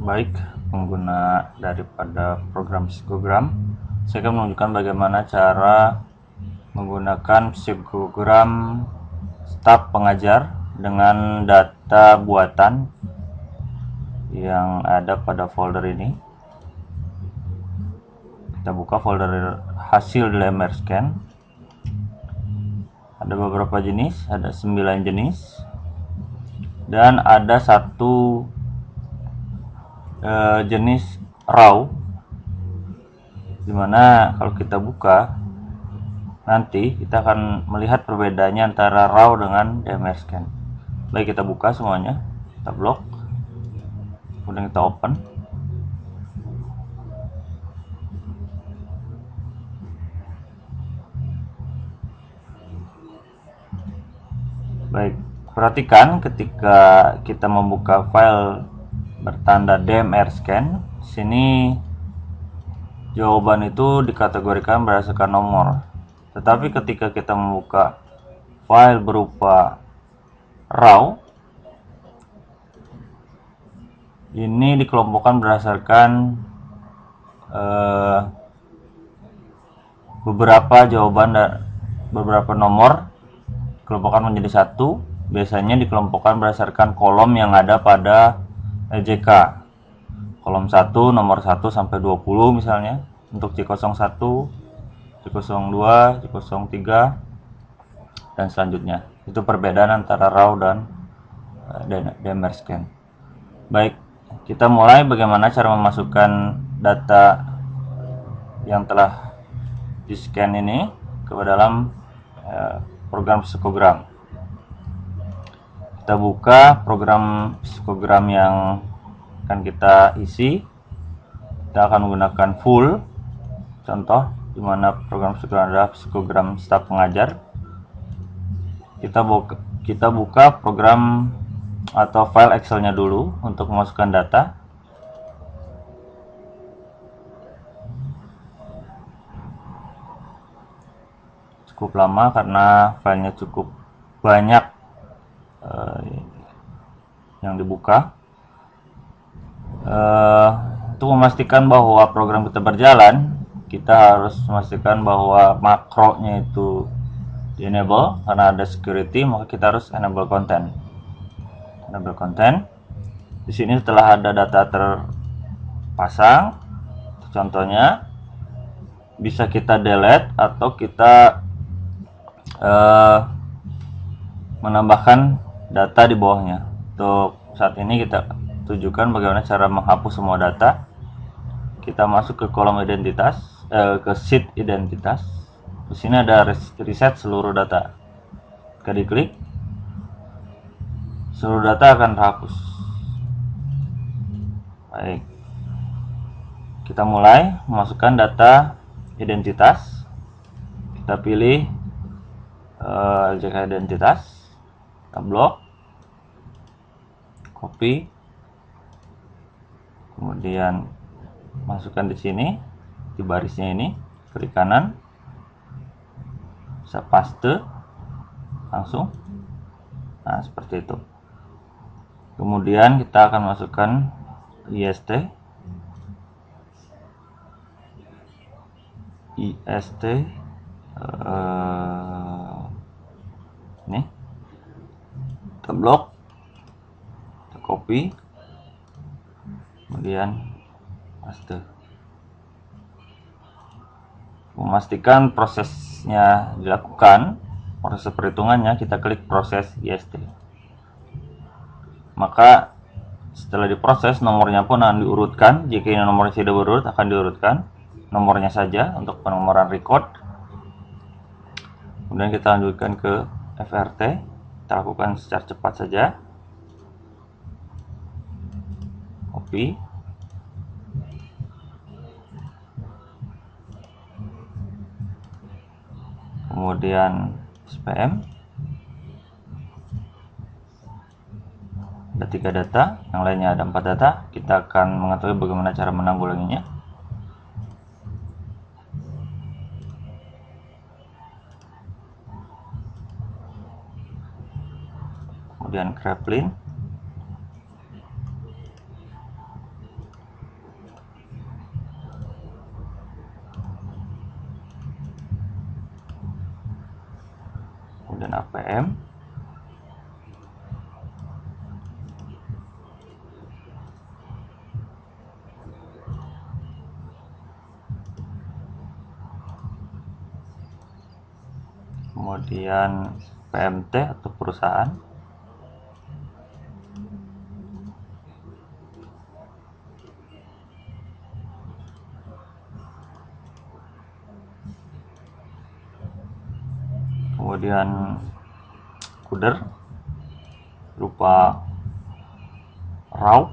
Baik, pengguna daripada program psikogram, saya akan menunjukkan bagaimana cara menggunakan psikogram staf pengajar dengan data buatan yang ada pada folder ini. Kita buka folder hasil DMR scan. Ada beberapa jenis, ada 9 jenis, dan ada satu jenis raw, dimana kalau kita buka nanti kita akan melihat perbedaannya antara raw dengan DMR scan. Baik, kita buka semuanya, kita blok, kemudian kita open. Baik, perhatikan ketika kita membuka file bertanda DMR scan, sini jawaban itu dikategorikan berdasarkan nomor. Tetapi ketika kita membuka file berupa raw, ini dikelompokkan berdasarkan beberapa jawaban dan beberapa nomor dikelompokkan menjadi satu. Biasanya dikelompokkan berdasarkan kolom yang ada pada EJK. Kolom 1 nomor 1 sampai 20 misalnya untuk C01, C02, C03 dan selanjutnya. Itu perbedaan antara raw dan DMR scan. Baik, kita mulai bagaimana cara memasukkan data yang telah di scan ini ke dalam program psikogram. Kita buka program psikogram yang akan kita isi. Kita akan menggunakan full contoh, dimana program psikogram adalah psikogram staf pengajar. Kita buka program atau file Excel-nya dulu untuk memasukkan data. Cukup lama karena filenya cukup banyak yang dibuka. Untuk memastikan bahwa program kita berjalan, kita harus memastikan bahwa makronya itu di enable. Karena ada security, maka kita harus enable content. Enable content. Di sini setelah ada data terpasang, contohnya bisa kita delete atau kita menambahkan data di bawahnya. Untuk saat ini kita tunjukkan bagaimana cara menghapus semua data. Kita masuk ke kolom identitas, ke sheet identitas. Di sini ada reset seluruh data. Jika diklik, seluruh data akan terhapus. Baik, kita mulai memasukkan data identitas. Kita pilih LJK identitas, kita blok, copy, kemudian masukkan di sini di barisnya ini, klik kanan, bisa paste langsung. Nah, seperti itu. Kemudian kita akan masukkan IST ini, kita blok, kita copy, kemudian paste. Memastikan prosesnya dilakukan, proses perhitungannya, kita klik proses IST. Maka setelah diproses, nomornya pun akan diurutkan. Jika ini nomornya tidak berurut, akan diurutkan nomornya saja untuk penomoran record. Kemudian kita lanjutkan ke FRT. Kita lakukan secara cepat saja. Copy, kemudian SPM. Ada 3 data, yang lainnya ada 4 data. Kita akan mengetahui bagaimana cara menanggulanginya. Kemudian Kraplin, kemudian APM, kemudian PMT atau perusahaan, kemudian CUDER berupa raw,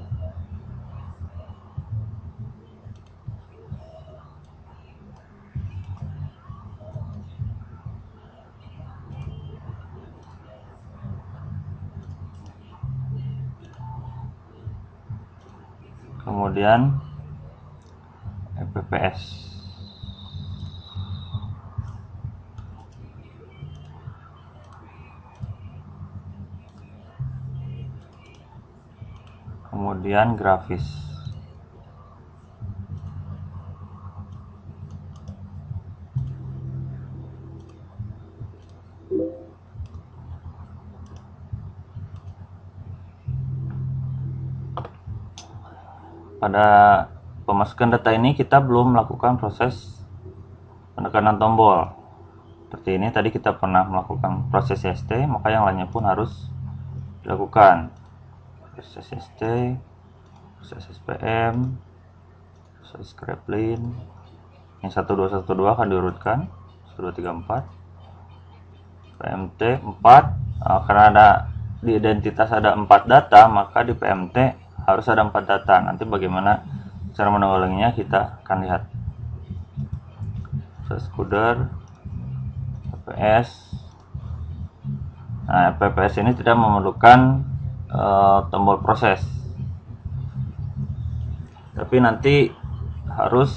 kemudian EPPS, kemudian grafis. Pada pemasukan data ini kita belum melakukan proses penekanan tombol. Seperti ini tadi kita pernah melakukan proses ST, maka yang lainnya pun harus dilakukan. Proses ST, proses SPM, proses Kraepelin. Yang 1212 akan diurutkan 1234. PMT 4, karena ada di identitas ada 4 data, maka di PMT harus ada 4 data. Nanti bagaimana cara menanggulanginya kita akan lihat. Proses CUDER, PPS. Nah, PPS ini tidak memerlukan tombol proses, tapi nanti harus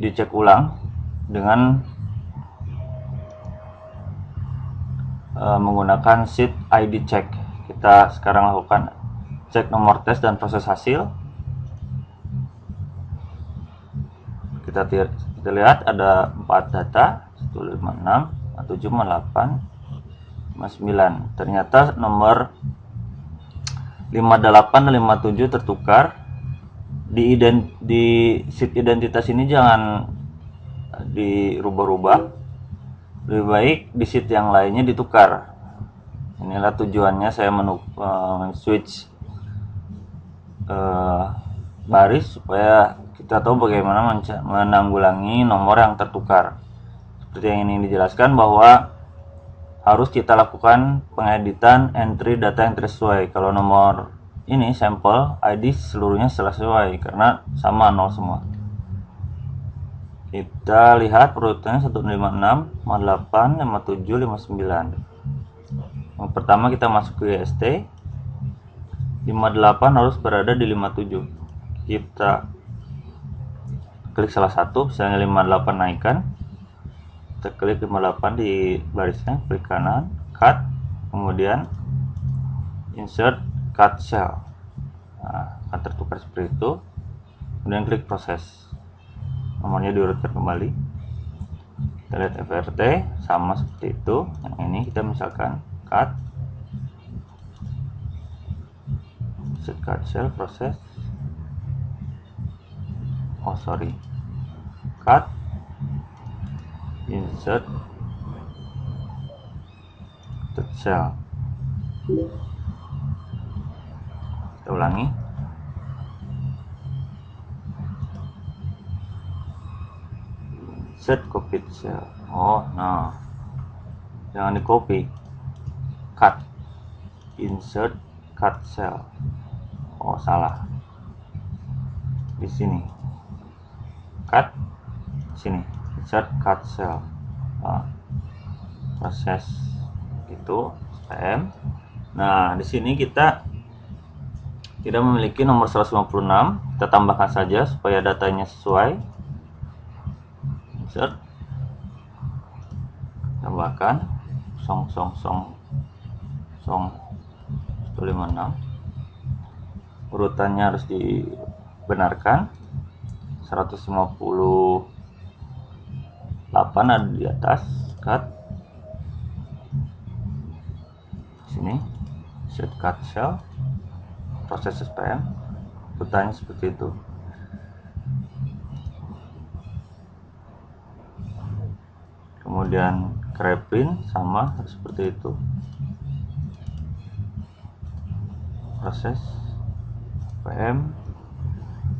dicek ulang dengan menggunakan sheet ID check. Kita sekarang lakukan cek nomor tes dan proses hasil. Kita lihat ada 4 data, 156, 758, 59. Ternyata nomor 58 dan 57 tertukar. Di sheet identitas ini jangan dirubah-rubah, lebih baik di sheet yang lainnya ditukar. Inilah tujuannya saya switch baris supaya kita tahu bagaimana menanggulangi nomor yang tertukar. Seperti yang ini dijelaskan bahwa harus kita lakukan pengeditan entry data yang sesuai. Kalau nomor ini sampel ID seluruhnya sesuai karena sama 0 semua. Kita lihat urutannya 156, 58, 57, 59. Yang pertama kita masuk ke IST. 58 harus berada di 57. Kita klik salah satu, misalnya 58 naikkan. Kita klik 58 di barisnya, klik kanan, cut, kemudian insert cut cell. Nah, akan tertukar seperti itu. Kemudian klik proses, nomornya diurutkan kembali. Kita lihat FRT sama seperti itu. Yang ini kita misalkan cut, insert cut cell, proses, cut, insert cell. Kita ulangi. Insert copied cell. Nah, jangan di copy. Cut, insert cut cell. Salah. Di sini. Cut, sini. Insert cut cell. Proses itu SPM. Nah, di sini kita tidak memiliki nomor 156, kita tambahkan saja supaya datanya sesuai. Insert, tambahkan 156, urutannya harus dibenarkan. 150 8 ada di atas, cut. Sini set cut cell, proses SPM, urutannya seperti itu. Kemudian crepin sama seperti itu. Proses PM.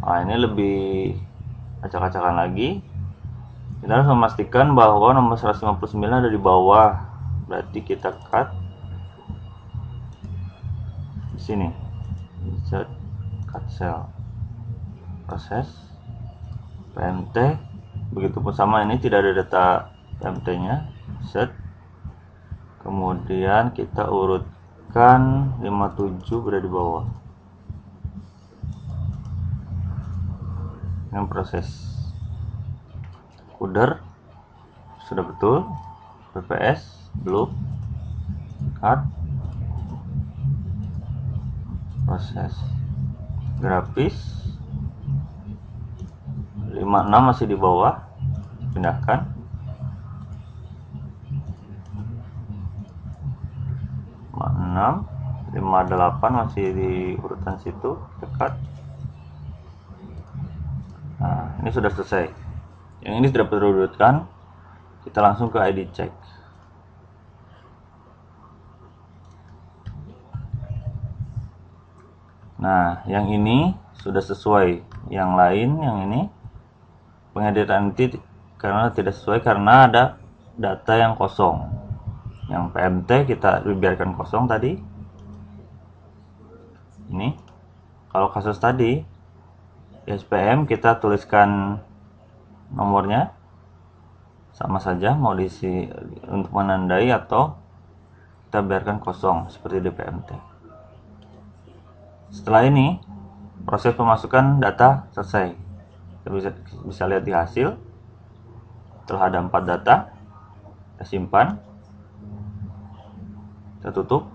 Nah, ini lebih acak-acakan lagi. Kita harus memastikan bahwa nomor 159 ada di bawah. Berarti kita cut di sini. Insert cut cell. Proses PMT. Begitupun sama, ini tidak ada data PMT-nya. Set. Kemudian kita urutkan 57 berada di bawah. Yang proses coder sudah betul, PPS belum, cut. Proses grafis 56 masih di bawah, pindahkan. 56, 58 masih di urutan situ, dekat. Nah, ini sudah selesai. Yang ini sudah perlu diurutkan. Kita langsung ke ID check. Nah, yang ini sudah sesuai. Yang lain, yang ini pengeditan nanti karena tidak sesuai karena ada data yang kosong. Yang PMT kita biarkan kosong tadi. Ini kalau kasus tadi SPM kita tuliskan nomornya, sama saja mau diisi untuk menandai atau kita biarkan kosong seperti di PMT. Setelah ini proses pemasukan data selesai. Kita bisa lihat di hasil. Setelah ada 4 data, kita simpan, kita tutup.